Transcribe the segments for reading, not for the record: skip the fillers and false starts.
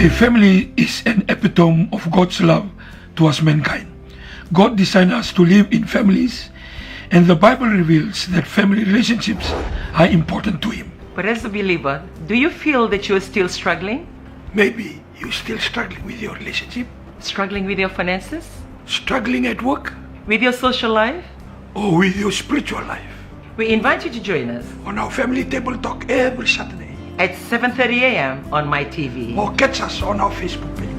A family is an epitome of God's love towards mankind. God designed us to live in families, and the Bible reveals that family relationships are important to Him. But as a believer, do you feel that you are still struggling? Maybe you're still struggling with your relationship, Struggling with your finances? struggling at work, With your social life? or with your spiritual life. We invite you to join us On our Family Table Talk every Saturday, at 7:30 a.m. on My TV. or catch us on our Facebook page.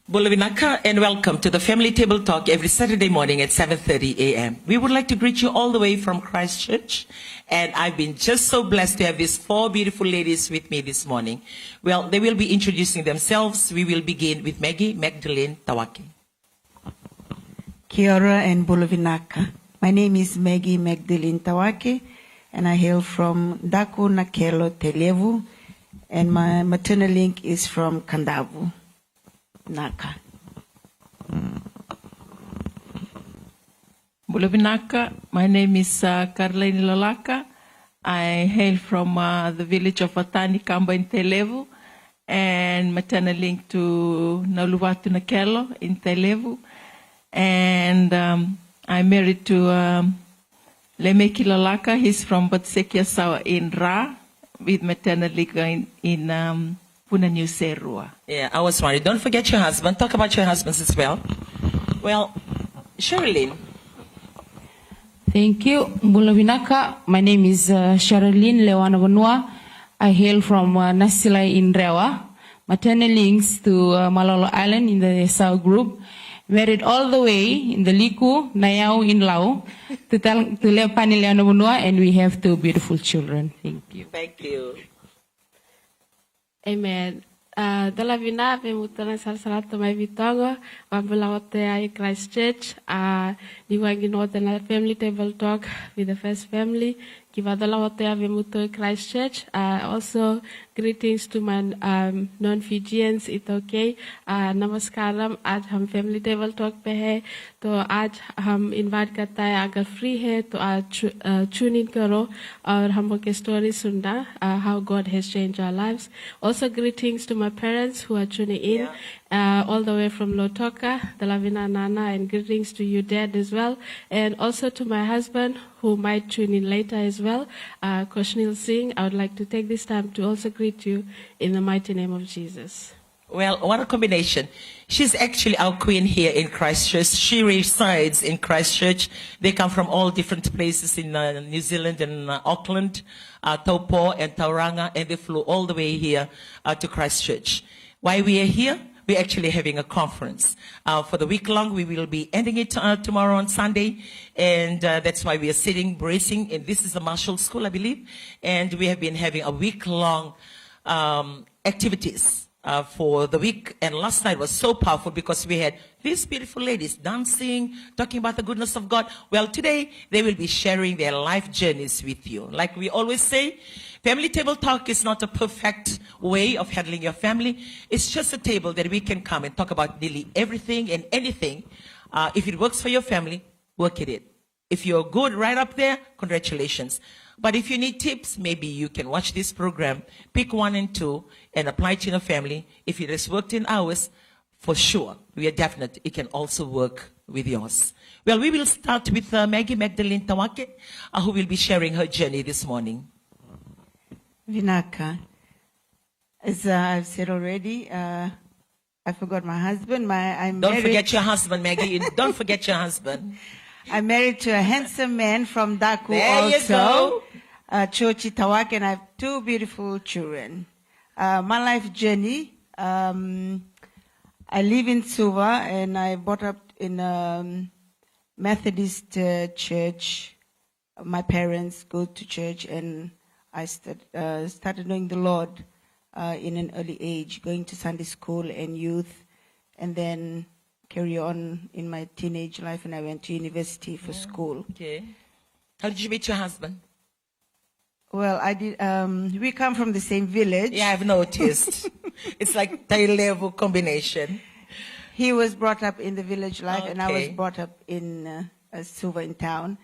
Bulavinaka, and welcome to the Family Table Talk every Saturday morning at 7:30 a.m. We would like to greet you all the way from Christchurch, and I've been just so blessed to have these four beautiful ladies with me this morning. Well, they will be introducing themselves. We will begin with Maggie Magdalene Tawake. Kia ora and Bulavinaka. My name is Maggie Magdalene Tawake, and I hail from Daku Nakelo, Televu, and my maternal link is from Kandavu, Naka. Bulavinaka, my name is Caroline Lalaka. I hail from the village of Watani, Kamba in Televu, and maternal link to Nauluwatu Nakelo in Televu. And I'm married to Lemeki Lalaka. He's from Batsekia Sawa in Ra, with maternal link in Punanyu Serua. Yeah, I was worried. Don't forget your husband. Talk about your husbands as well. Well, Sherilyn. Thank you, Bulavinaka. My name is Sherilyn Lewana Vanua. I hail from Nasilai in Rewa. Maternal links to Malolo Island in the South Group. Married all the way in the Liku, Nayau in Lau, to Lepani Lewana Vanua, and we have two beautiful children. Thank you. Thank you. Amen. Dalavina pemutana salsalato mai vitongo wabulawote ai Christchurch niwanginote na Family Table Talk with the First Family kivadalawote avemuto Christchurch. Also greetings to my non-Fijians. It's okay. Namaskaram. आज हम Family Table Talk पे है तो आज हम invite करता है अगर free है तो आज tune in करो और हम लोग के story सुनना how God has changed our lives. Also greetings to my parents who are tuning in all the way from Lotoka, Dalavina Nana, and greetings to you dad as well, and also to my husband who might tune in later as well, Koshnil Singh. I would like to take this time to also greet you in the mighty name of Jesus. Well, what a combination. She's actually our queen here in Christchurch. She resides in Christchurch. They come from all different places in New Zealand and Auckland, Taupo and Tauranga, and they flew all the way here to Christchurch. Why we are here? We're actually having a conference. For the week long, we will be ending it tomorrow on Sunday, and that's why we are sitting, bracing, and this is the Marshall School, I believe, and we have been having a week-long activities for the week, and last night was so powerful because we had these beautiful ladies dancing, talking about the goodness of God. Well, today they will be sharing their life journeys with you. Like we always say, Family Table Talk is not a perfect way of handling your family. It's just a table that we can come and talk about nearly everything and anything. If it works for your family, work at it. If you're good right up there, congratulations. But if you need tips, maybe you can watch this program, pick 1 and 2, and apply it in your family. If it has worked in ours, for sure, we are definite it can also work with yours. Well, we will start with Maggie Magdalene Tawake, who will be sharing her journey this morning. Vinaka. As I've said already, I forgot my husband. Don't forget your husband, Maggie. Don't forget your husband. I'm married to a handsome man from Daku There you also. go. Chochi Tawak, and I have 2 beautiful children. My life journey, I live in Suva, and I brought up in a Methodist church. My parents go to church, and I started knowing the Lord in an early age, going to Sunday school and youth, and then carry on in my teenage life, and I went to university for school. Okay. How did you meet your husband? Well, I did. We come from the same village. Yeah, I've noticed. It's like Tailevu combination. He was brought up in the village life, and I was Okay. brought up in Suva in town.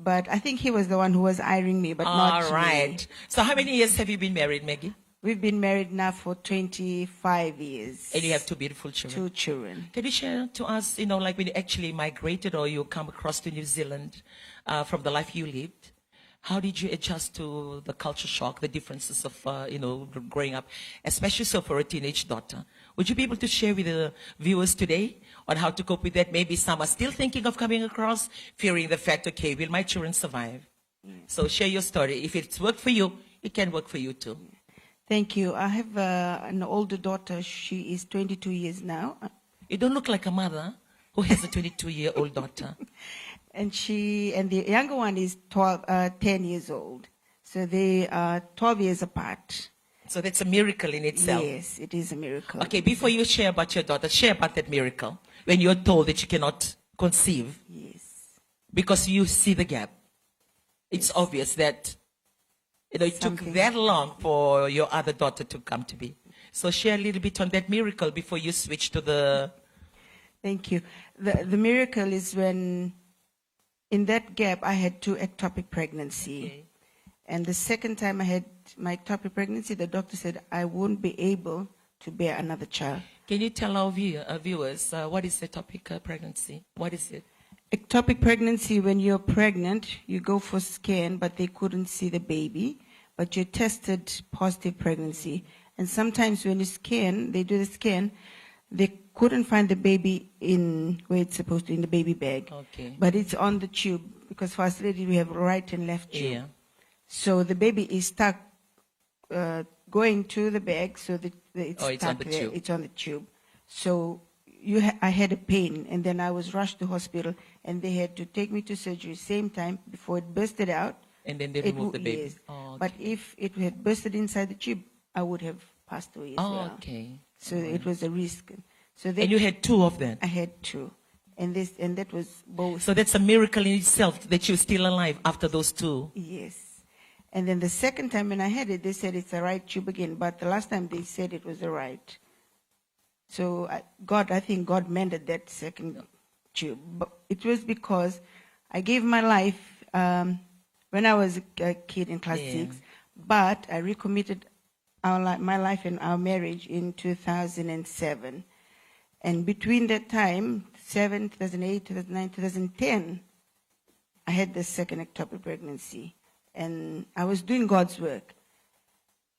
But I think he was the one who was hiring me, but not All me. right. So how many years have you been married, Maggie? We've been married now for 25 years. And you have two beautiful children. 2 children. Can you share to us, like when you actually migrated or you come across to New Zealand from the life you lived, how did you adjust to the culture shock, the differences of, growing up, especially so for a teenage daughter? Would you be able to share with the viewers today on how to cope with that? Maybe some are still thinking of coming across, fearing the fact, okay, will my children survive? So share your story. If it's worked for you, it can work for you too. Thank you. I have an older daughter. She is 22 years now. You don't look like a mother who has a 22-year-old daughter. And the younger one is 10 years old. So they are 12 years apart. So that's a miracle in itself. Yes, it is a miracle. Okay, before you share about your daughter, share about that miracle. When you're told that you cannot conceive Yes. because you see the gap. It's obvious that it took Something. that long for your other daughter to come to be. So share a little bit on that miracle before you switch to the... Thank you. The miracle is when, in that gap, I had 2 ectopic pregnancy. Okay. And the second time I had my ectopic pregnancy, the doctor said I won't be able to bear another child. Can you tell our viewers what is ectopic pregnancy? What is it? Ectopic pregnancy, when you're pregnant, you go for scan, but they couldn't see the baby, but you tested positive pregnancy. And sometimes when you scan, they do the scan, they couldn't find the baby in where it's supposed to, in the baby bag. Okay. But it's on the tube, because for us ladies, we have right and left tube. Yeah. So the baby is stuck going to the bag, so that it's Oh, it's stuck on the there. tube. It's on the tube. So I had a pain, and then I was rushed to hospital, and they had to take me to surgery same time before it bursted out. And then they remove the baby. Yes. Oh, But if it had bursted inside the tube, I would have passed away as well. okay. So it was a risk. So And you had 2 of them. I had 2, and that was both. So that's a miracle in itself that you're still alive after those 2. Yes. And then the second time when I had it, they said it's the right tube again. But the last time they said it was the right. So I think God mended that second tube. But it was because I gave my life when I was a kid in class 6. But I recommitted my life and our marriage in 2007. And between that time, 2008, 2009, 2010, I had the second ectopic pregnancy. And I was doing God's work.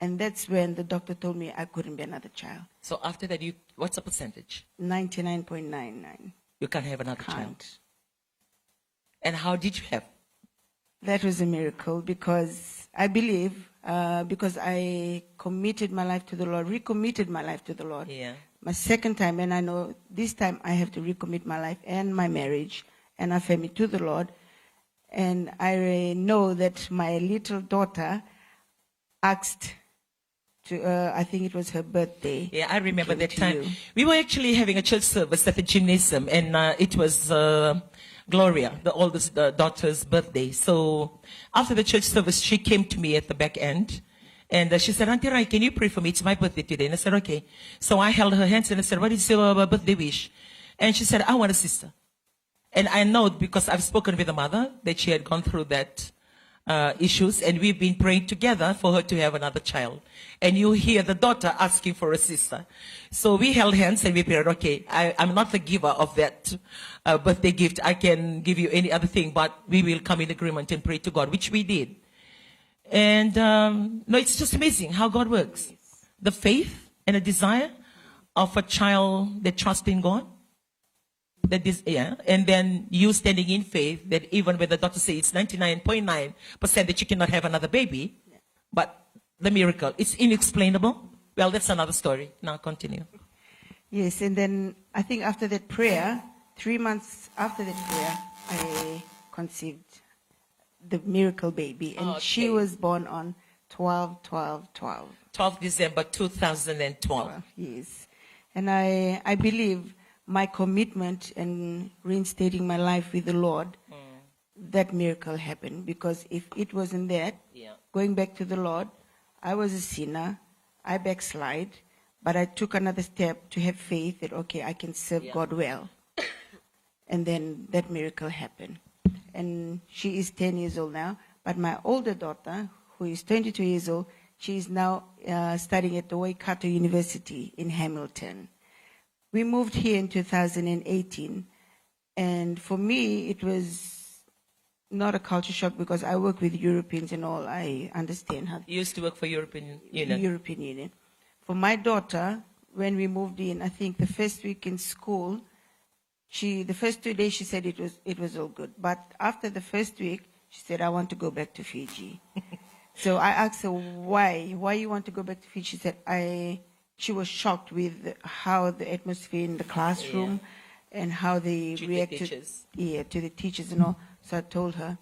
And that's when the doctor told me I couldn't bear another child. So after that, what's the percentage? 99.99. You can't have another child. Can't. And how did you have? That was a miracle because I believe, because I committed my life to the Lord, recommitted my life to the Lord. Yeah. My second time, and I know this time I have to recommit my life and my marriage and our family to the Lord. And I know that my little daughter asked to, I think it was her birthday. Yeah, I remember came that to time. you. We were actually having a church service at the gymnasium, and it was Gloria, the oldest daughter's birthday. So after the church service, she came to me at the back end, and she said, Auntie Rai, can you pray for me? It's my birthday today. And I said, okay. So I held her hands and I said, what is your birthday wish? And she said, I want a sister. And I know because I've spoken with the mother that she had gone through that issues, and we've been praying together for her to have another child. And you hear the daughter asking for a sister. So we held hands and we prayed, okay, I'm not the giver of that birthday gift. I can give you any other thing, but we will come in agreement and pray to God, which we did. And no, it's just amazing how God works. The faith and a desire of a child that trusts in God. And then you standing in faith that even when the doctor says it's 99.9% that you cannot have another baby, but the miracle, it's inexplainable. Well, that's another story. Now continue. Yes, and then I think after that prayer, 3 months after that prayer, I conceived the miracle baby. And she Okay. was born on 12/12/12. 12 December 2012. Yes. And I believe my commitment and reinstating my life with the Lord, that miracle happened. Because if it wasn't that, going back to the Lord, I was a sinner, I backslide, but I took another step to have faith that, okay, I can serve God well. And then that miracle happened. and she is 10 years old now. But my older daughter, who is 22 years old, she is now studying at the Waikato University in Hamilton. We moved here in 2018, and for me, it was not a culture shock because I work with Europeans and all. I understand how You used to work for European Union. European Union. For my daughter, when we moved in, I think the first week in school, the first 2 days she said it was all good. But after the first week, she said, I want to go back to Fiji. So I asked her, why you want to go back to Fiji? She said, she was shocked with how the atmosphere in the classroom and how they To the reacted teachers. to the teachers and all. So I told her,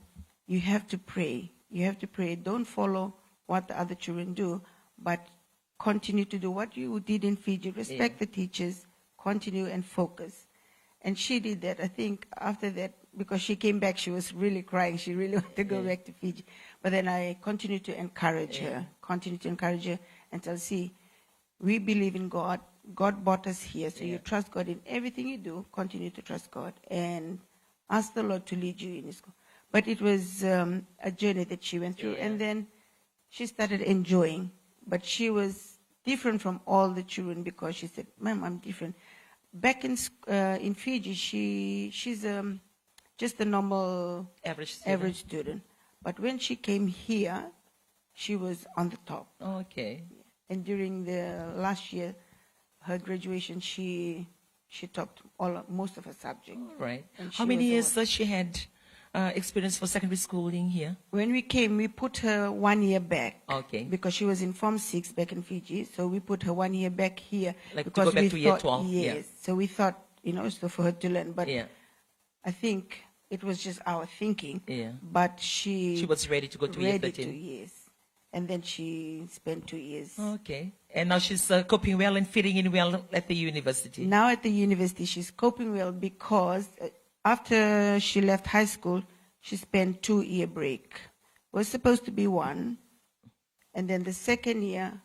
you have to pray. You have to pray. Don't follow what the other children do, but continue to do what you did in Fiji. Respect the teachers, continue and focus. And she did that. I think after that, because she came back, she was really crying. She really wanted to go back to Fiji. But then I continued to encourage her, and tell, see, we believe in God. God brought us here, so you trust God in everything you do. Continue to trust God and ask the Lord to lead you in His school. But it was a journey that she went through, and then she started enjoying. But she was different from all the children because she said, "Ma'am, I'm different." Back in Fiji, she's just a normal Average student. But when she came here, she was on the top. Okay. And during the last year, her graduation, she topped most of her subjects. All right. And she How many was years does she had experience for secondary schooling here? When we came, we put her 1 year back. Okay. Because she was in Form 6 back in Fiji. So we put her 1 year back here. Like to because go back we to year thought, 12, yeah. Yes. So we thought, so for her to learn. But Yeah. I think it was just our thinking. Yeah. But she was ready to go to year ready 13. to, yes. And then she spent 2 years. Okay. And now she's coping well and fitting in well at the university. Now at the university, she's coping well because after she left high school, she spent 2-year break. It was supposed to be 1. And then the second year,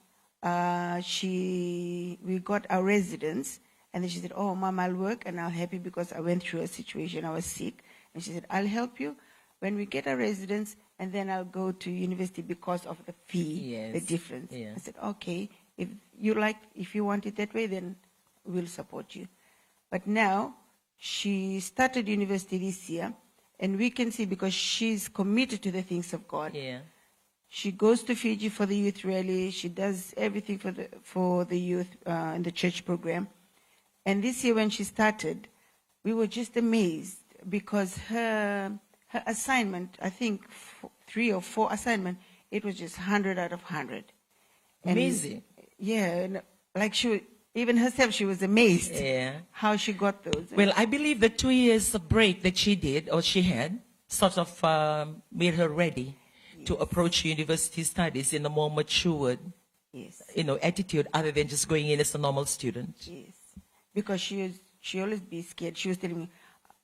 we got our residence. And then she said, "Oh, Mom, I'll work and I'll help you because I went through a situation. I was sick." And she said, "I'll help you when we get our residence, and then I'll go to university because of the fee, Yes. the difference." Yeah. I said, "Okay, if you want it that way, then we'll support you." But now she started university this year, and we can see because she's committed to the things of God. Yeah. She goes to Fiji for the youth rally. She does everything for the youth in the church program. And this year when she started, we were just amazed because her assignment, I think 3 or 4 assignment, it was just 100 out of 100. And Amazing. yeah, and like even herself, she was amazed Yeah. how she got those. Well, I believe the 2 years of break that she did, or she had, sort of made her ready to approach university studies in a more matured, yes, attitude other than just going in as a normal student. yes, because she always be scared. She was telling me,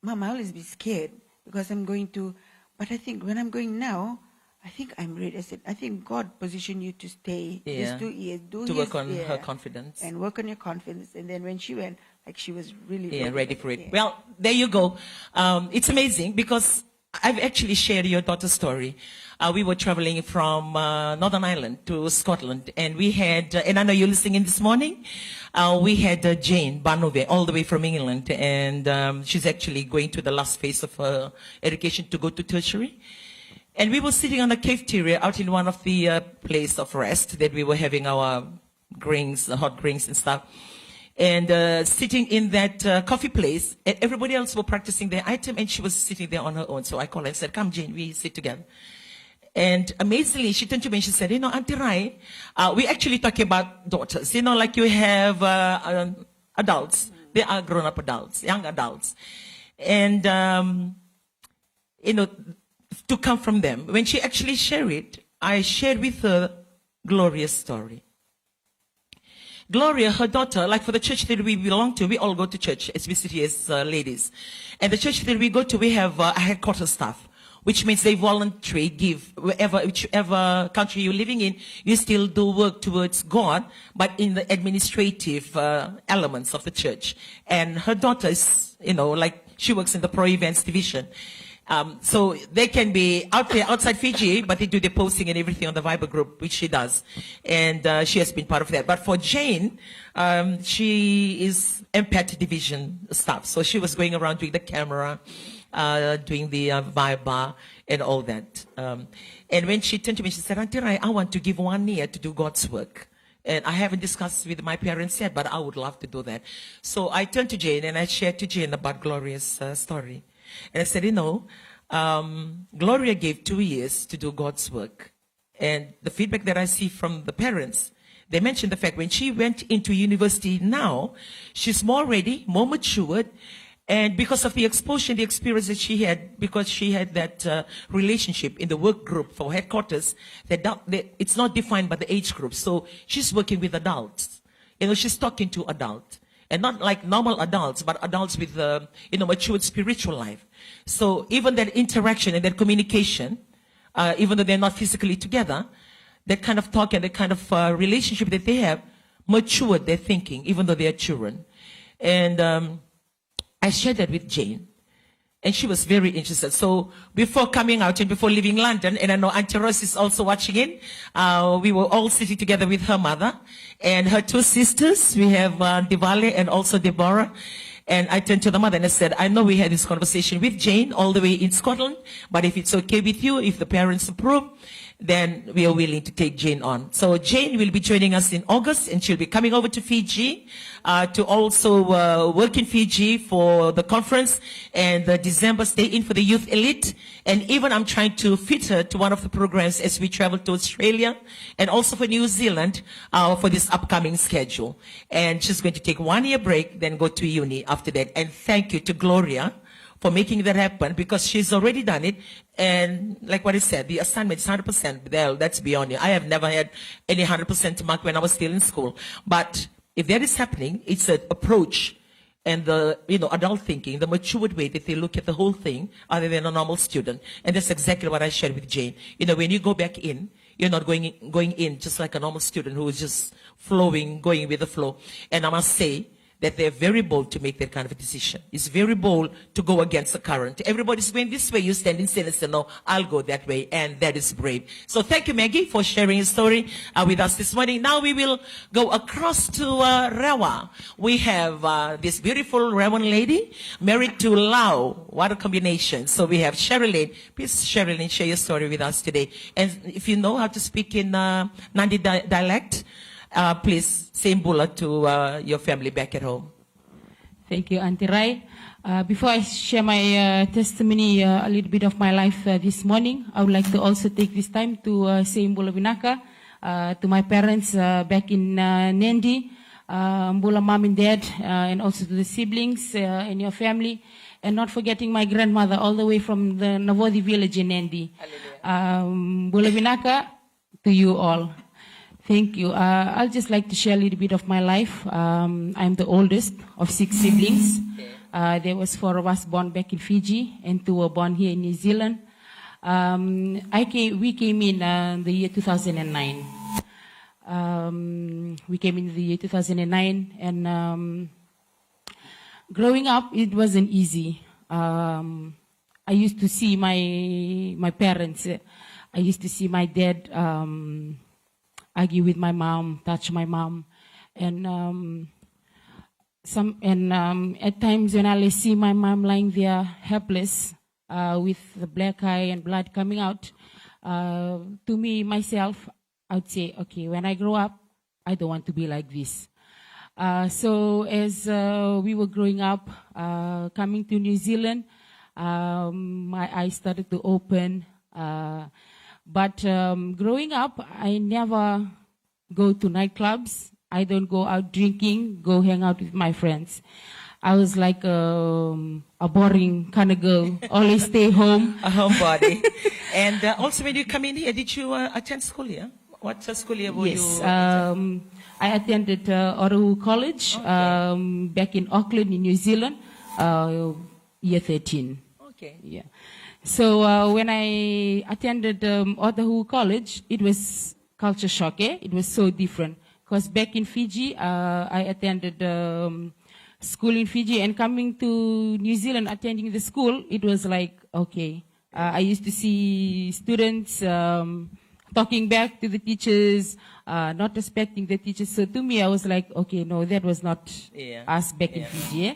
"Mom, I always be scared because I'm going to, but I think when I'm going now, I think I'm ready." I said, "I think God positioned you to stay these 2 years, To work on her confidence. and work on your confidence." And then when she went, like she was really Ready for it. Yeah. Well, there you go. It's amazing because I've actually shared your daughter's story. We were traveling from Northern Ireland to Scotland, and we had, and I know you're listening in this morning, we had Jane Barnove all the way from England, and she's actually going to the last phase of her education to go to tertiary. And we were sitting on a cafeteria out in one of the place of rest that we were having our drinks, hot drinks and stuff. And sitting in that coffee place, and everybody else were practicing their item, and she was sitting there on her own. So I called her and said, "Come, Jane, we sit together." And amazingly, she turned to me and she said, "Auntie Rai, we actually talking about daughters. Like you have adults. They are grown-up adults, young adults. And, to come from them." When she actually shared it, I shared with her Gloria's story. Gloria, her daughter, like for the church that we belong to, we all go to church as we sit here as ladies. And the church that we go to, we have a headquarters staff, which means they voluntarily give whichever country you're living in, you still do work towards God, but in the administrative elements of the church. And her daughter is, like she works in the pro events division. So they can be out there outside Fiji, but they do the posting and everything on the Viber group, which she does. And she has been part of that. But for Jane, she is MPAT division staff. So she was going around doing the camera, doing the Viber and all that. And when she turned to me, she said, Auntie Rai, I want to give 1 year to do God's work. And I haven't discussed with my parents yet, but I would love to do that. So I turned to Jane and I shared to Jane about Gloria's story. And I said, Gloria gave 2 years to do God's work. And the feedback that I see from the parents, they mentioned the fact when she went into university now, she's more ready, more matured. And because of the exposure and the experience that she had, because she had that relationship in the work group for headquarters, it's not defined by the age group. So she's working with adults. She's talking to adults. And not like normal adults, but adults with, matured spiritual life. So even that interaction and that communication, even though they're not physically together, that kind of talk and that kind of relationship that they have matured their thinking, even though they are children. And I shared that with Jane, and she was very interested. So before coming out and before leaving London, and I know Auntie Rose is also watching in, we were all sitting together with her mother and her 2 sisters. We have Diwali and also Deborah. And I turned to the mother and I said, I know we had this conversation with Jane all the way in Scotland, but if it's okay with you, if the parents approve, then we are willing to take Jane on. So Jane will be joining us in August, and she'll be coming over to Fiji to also work in Fiji for the conference, and December stay in for the Youth Elite. And even I'm trying to fit her to one of the programs as we travel to Australia and also for New Zealand for this upcoming schedule. And she's going to take 1 year break, then go to uni after that. And thank you to Gloria for making that happen, because she's already done it. And like what I said, the assignment is 100%. Well, that's beyond you. I have never had any 100% mark when I was still in school. But if that is happening, it's an approach and the adult thinking, the matured way that they look at the whole thing other than a normal student. And that's exactly what I shared with Jane. When you go back in, you're not going in just like a normal student who is just flowing, going with the flow. And I must say that they're very bold to make that kind of a decision. It's very bold to go against the current. Everybody's going this way, you stand in and say, no, I'll go that way. And that is brave. So thank you, Maggie, for sharing your story with us this morning. Now we will go across to Rewa. We have this beautiful Rewan lady married to Lau. What a combination. So we have Sherilyn. Please, Sherilyn, share your story with us today. And if you know how to speak in Nandi dialect, please say Mbula to your family back at home. Thank you, Auntie Rai. Before I share my testimony, a little bit of my life this morning, I would like to also take this time to say Mbula Vinaka to my parents back in Nandi, Mbula mom and dad, and also to the siblings in your family, and not forgetting my grandmother all the way from the Navodi village in Nandi. Mbula Vinaka to you all. Thank you. I'll just like to share a little bit of my life. I'm the oldest of 6 siblings. There was 4 of us born back in Fiji, and 2 were born here in New Zealand. We came in the year 2009. We came in the year 2009, and growing up, it wasn't easy. I used to see my parents. I used to see my dad argue with my mom, touch my mom, and at times when I see my mom lying there helpless with the black eye and blood coming out, to me myself, I would say, okay, when I grow up, I don't want to be like this. So as we were growing up, coming to New Zealand, my eyes started to open. But growing up, I never go to nightclubs. I don't go out drinking, go hang out with my friends. I was like a boring kind of girl, always stay home. A homebody. And also when you come in here, did you attend school here? What school year were you? Yes, I attended Otahuhu College back in Auckland in New Zealand, year 13. Okay. Yeah. So when I attended Otahuhu College, it was culture shock. It was so different. Because back in Fiji, I attended school in Fiji, and coming to New Zealand, attending the school, it was like, okay. I used to see students talking back to the teachers, not respecting the teachers. So to me, I was like, okay, no, that was not us back in Fiji. Eh?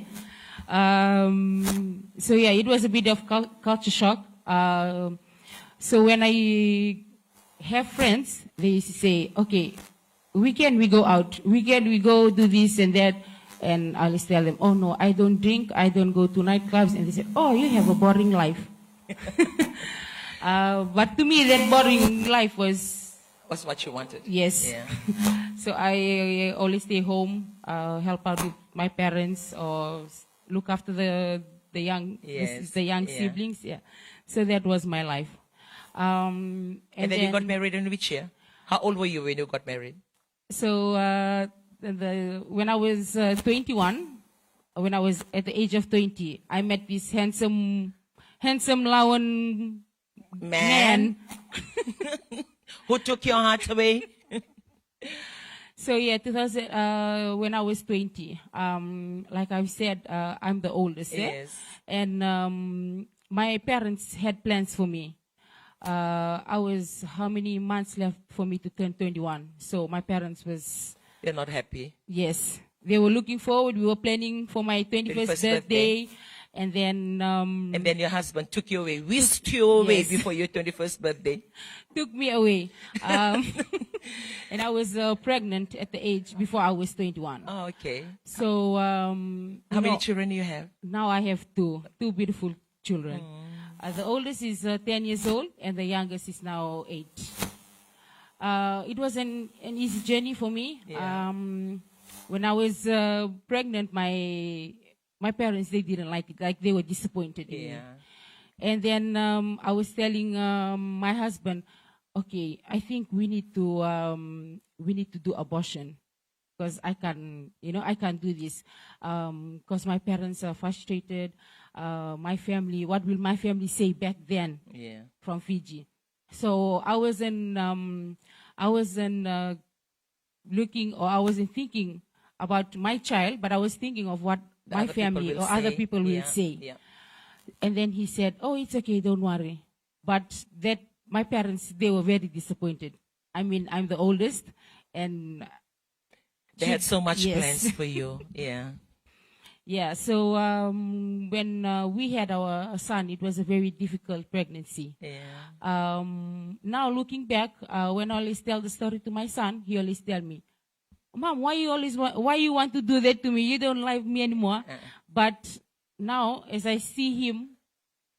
So yeah, it was a bit of culture shock. So when I have friends, they used to say, okay, weekend we go out, weekend we go do this and that. And I always tell them, oh no, I don't drink, I don't go to nightclubs. And they say, oh, you have a boring life. But to me, that boring life was what you wanted. Yes. Yeah. So I always stay home, help out with my parents, or look after the young siblings. Yeah. So that was my life. And then you got married in which year? How old were you when you got married? So when I was 21, when I was at the age of 20, I met this handsome Lawan man. Who took your heart away? So yeah, 2000, when I was 20, like I said, I'm the oldest. Yes. And my parents had plans for me. I was how many months left for me to turn 21. So my parents was... They're not happy. Yes. They were looking forward. We were planning for my 21st birthday. And then your husband took you away, whisked you away before your 21st birthday. Took me away. And I was pregnant at the age before I was 21. Oh, okay. So... how many children do you have? Now I have two beautiful children. The oldest is 10 years old and the youngest is now 8. It was an easy journey for me. Yeah. When I was pregnant, my parents, they didn't like it. Like they were disappointed in me. And then I was telling my husband, okay, I think we need to do abortion because I can't do this because my parents are frustrated. My family, what will my family say back then from Fiji? So I wasn't looking, or I wasn't thinking about my child, but I was thinking of what my family or other people will say. Yeah. And then he said, oh, it's okay, don't worry. But that my parents, they were very disappointed. I mean, I'm the oldest, and they had so much plans for you. Yeah. Yeah, so when we had our son, it was a very difficult pregnancy. Yeah. Now looking back, when I always tell the story to my son, he always tell me, Mom, why you want to do that to me? You don't like me anymore. But now, as I see him,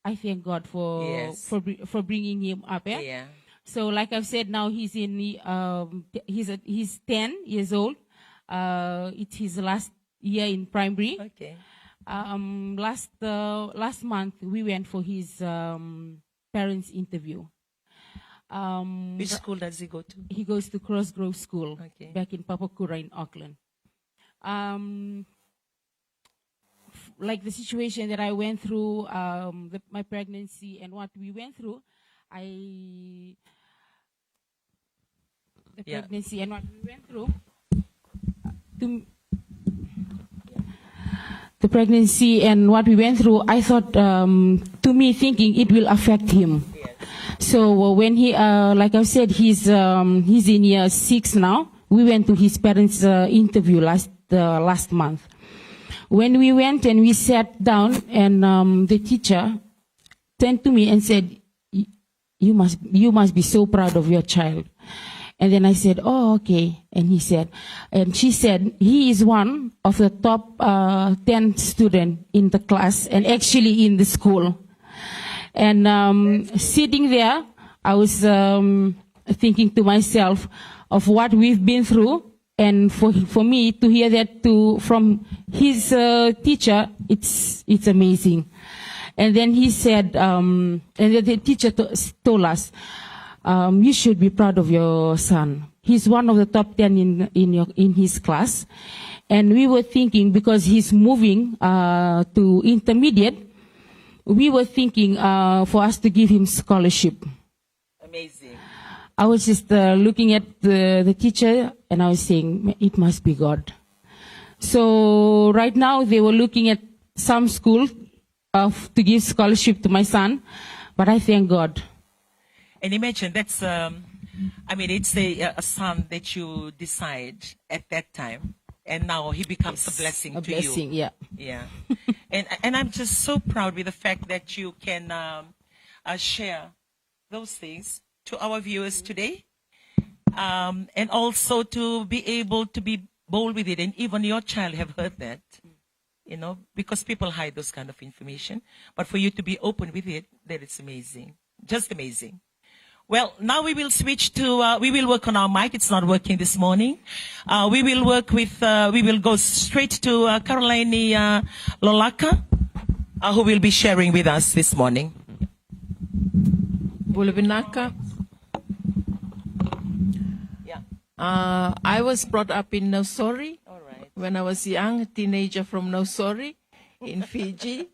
I thank God for bringing him up. Yeah? So like I've said, now he's he's 10 years old. It's his last year in primary. Okay. Last month we went for his parents' interview. Which school does he go to? He goes to Crossgrove School back in Papakura in Auckland. Like the situation that I went through, my pregnancy and what we went through, pregnancy and what we went through, the pregnancy and what we went through, I thought, to me, thinking it will affect him. So when he, like I said, he's in year 6 now. We went to his parents' interview last month. When we went and we sat down, and the teacher turned to me and said, "You must be so proud of your child." And then I said, "Oh, okay." And she said, he is one of the top 10 students in the class and actually in the school. And sitting there, I was thinking to myself of what we've been through. And for me to hear that from his teacher, it's amazing. And then he said, and the teacher told us, you should be proud of your son. He's one of the top 10 in his class. And we were thinking, because he's moving to intermediate, we were thinking for us to give him scholarship. Amazing. I was just looking at the teacher, and I was saying, it must be God. So right now they were looking at some school to give scholarship to my son, but I thank God. And imagine that's, it's a son that you decide at that time, and now he becomes a blessing A to blessing, you. yeah. Yeah. and I'm just so proud with the fact that you can share those things to our viewers today. And also to be able to be bold with it. And even your child have heard that, because people hide those kind of information. But for you to be open with it, that is amazing. Just amazing. Well, now we will switch to, we will work on our mic. It's not working this morning. We will go straight to Caroline Lolaka, who will be sharing with us this morning. Bulabinaka. Yeah. I was brought up in Nausori. All right. When I was young, a teenager from Nausori in Fiji.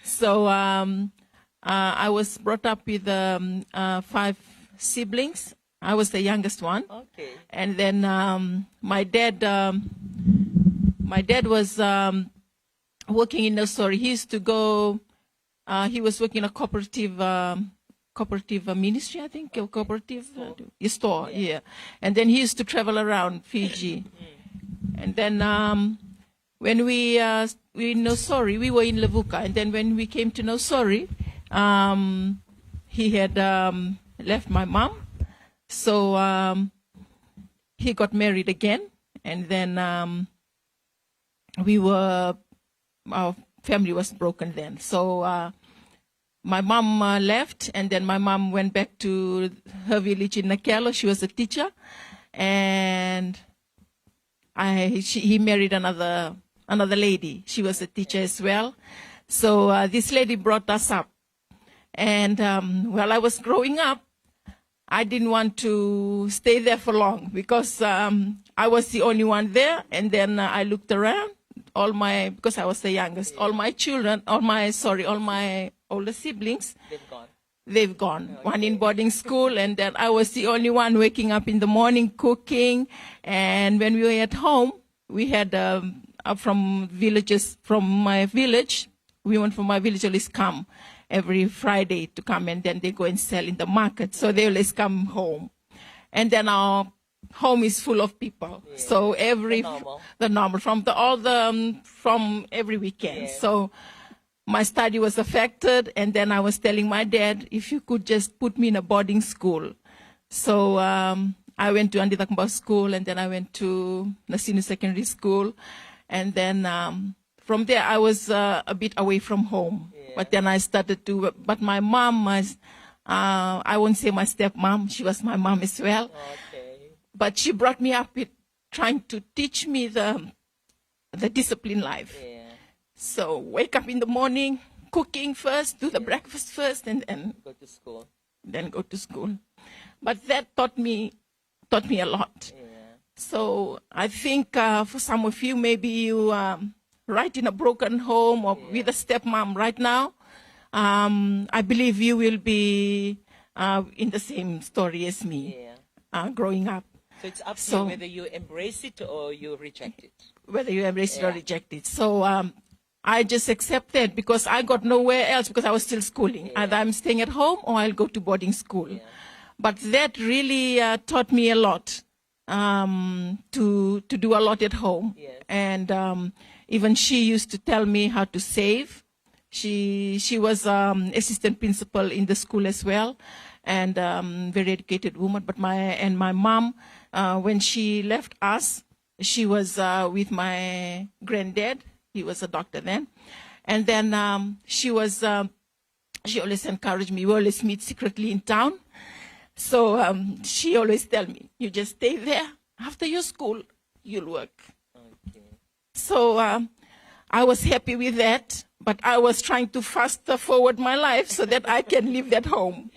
So I was brought up with 5 siblings. I was the youngest one. Okay. And then my dad was working in Nausori. He used to go. He was working in a cooperative ministry, I think, a cooperative store. Yeah. And then he used to travel around Fiji. And then when we in Nausori, we were in Levuka. And then when we came to Nausori, he had left my mom. So he got married again. And then our family was broken then. So my mom left, and then my mom went back to her village in Nakelo. She was a teacher. And he married another lady. She was a teacher as well. So this lady brought us up. And while I was growing up, I didn't want to stay there for long because I was the only one there. And then I looked around, because I was the youngest, all my older siblings, they've gone. Okay. One in boarding school, and then I was the only one waking up in the morning, cooking. And when we were at home, we had from my village, women from my village always come every Friday to come, and then they go and sell in the market. So they always come home. And then our home is full of people. Yeah. So the normal from every weekend. Yeah. So my study was affected, and then I was telling my dad, if you could just put me in a boarding school. So I went to Anditakamba School, and then I went to Nasinu Secondary School. And then from there, I was a bit away from home. Yeah. But then I started but my mom was, I won't say my stepmom, she was my mom as well. Okay. But she brought me up with trying to teach me the discipline life. Yeah. So wake up in the morning, cooking first, do the breakfast first, and then go to school. But that taught me a lot. Yeah. So I think for some of you, maybe you right in a broken home or with a stepmom right now, I believe you will be in the same story as me, growing up. So it's up to you whether you embrace it or you reject it. Whether you embrace it or reject it. So I just accepted because I got nowhere else because I was still schooling. Yeah. Either I'm staying at home or I'll go to boarding school. Yeah. But that really taught me a lot to do a lot at home. Yes. And even she used to tell me how to save. She was assistant principal in the school as well, and very educated woman. But my mom, when she left us, she was with my granddad. He was a doctor then. And then she always encouraged me. We always meet secretly in town. So she always tell me, you just stay there. After your school, you'll work. Okay. So I was happy with that. But I was trying to fast forward my life so that I can live at home.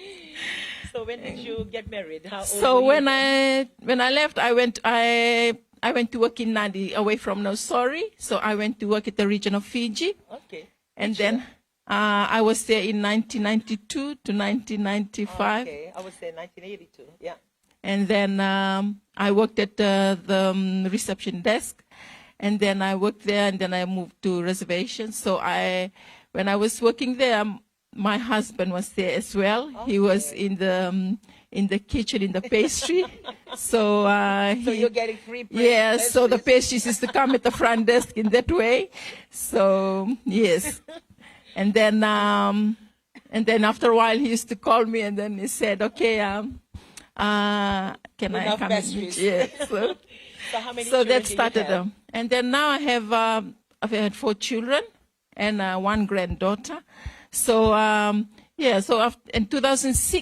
So when did you get married? How old so were you? when I left, I went to work in Nadi, away from Nausori. So I went to work at the region of Fiji. Okay. And then I was there in 1992 to 1995. Okay, I was there in 1982. Yeah. And then I worked at the reception desk. and then I worked there, and then I moved to reservation. So when I was working there, my husband was there as well. Okay. He was in the kitchen, in the pastry. So So you're getting free yes, so the pastries used to come at the front desk in that way. So yes. And then after a while he used to call me, and then he said, okay, can I Enough come pastries. in? Yes. So, So how many so children that do you started have? and then now I've had 4 children and 1 granddaughter. So so in 2006